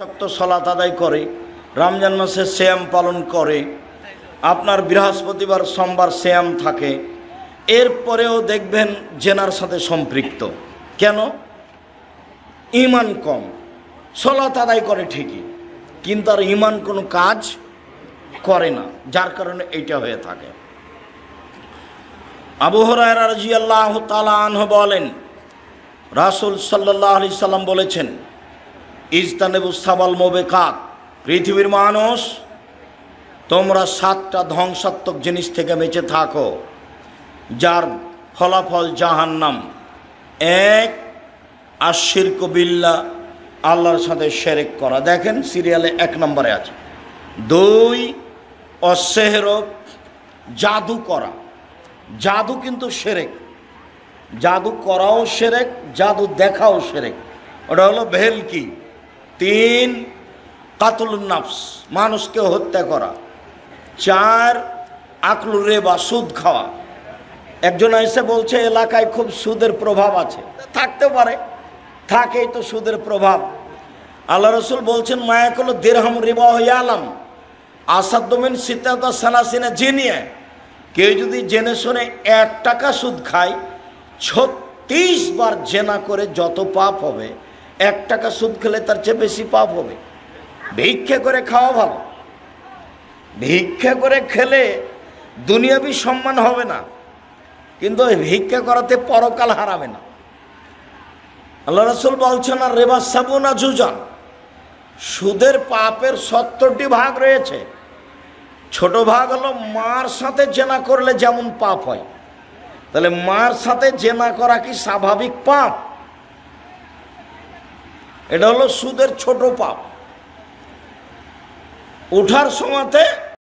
শক্ত সালাত আদায় করে, রমজান মাসে সিয়াম পালন করে, আপনার বৃহস্পতিবার সোমবার সিয়াম থাকে, এরপরেও দেখবেন জেনার সাথে সম্পৃক্ত। কেন? ঈমান কম। সালাত আদায় করে ঠিকই, কিন্তু আর ঈমান কোনো কাজ করে না, যার কারণে এইটা হয়ে থাকে। আবু হুরায়রা রাদিয়াল্লাহু তাআলা আনহু বলেন, রাসূল সাল্লাল্লাহু আলাইহি সাল্লাম বলেছেন, ইজতানিবুস সাবাল মুবিকাত, পৃথিবীর মানুষ তোমরা 7টা ধ্বংসাত্মক জিনিস থেকে বেঁচে থাকো, যার ফলাফল জাহান্নাম। 1, আশিরকু বিল্লাহ, আল্লাহর সাথে শিরক করা। দেখেন সিরিয়ালে 1 নম্বরে আছে। 2, অসেহর, জাদু করা। জাদু কিন্তু শিরক, জাদু করাও শিরক, জাদু দেখাও শিরক, ওটা হলো ভেলকি। 3, কাতলুন নাফস, মানুষকে হত্যা করা। 4, আকলুর রিবা, সুদ খাওয়া। একজন এসে বলছে এলাকায় খুব সুদের প্রভাব আছে। থাকতে পারে, থাকেই তো সুদের প্রভাব। আল্লাহ রসুল বলছেন, মায়াকুল দিরহাম রিবা ইয়ালাম আসাদুমিন সিতাতা সালাসিনা জিনিয়া, কেউ যদি জেনে শুনে 1 টাকা সুদ খায়, 36 বার জেনা করে যত পাপ হবে, 1 টাকা সুদ খেলে তার চেয়ে বেশি পাপ হবে। ভিক্ষা করে খাওয়া ভালো, ভিক্ষা করে খেলে দুনিয়াবি সম্মান হবে না, কিন্তু ওই ভিক্ষা করাতে পরকাল হারাবে না। আল্লাহ রাসূল বলছেন, আর রিবা সাবুনা জুজান, সুদের পাপের 70টি ভাগ রয়েছে। ছোট ভাগ হলো মার সাথে জেনা করলে যেমন পাপ হয়, তাহলে মার সাথে জেনা করা কি স্বাভাবিক পাপ? এটা হলো সুদের ছোট পাপ। ওঠার সময়তে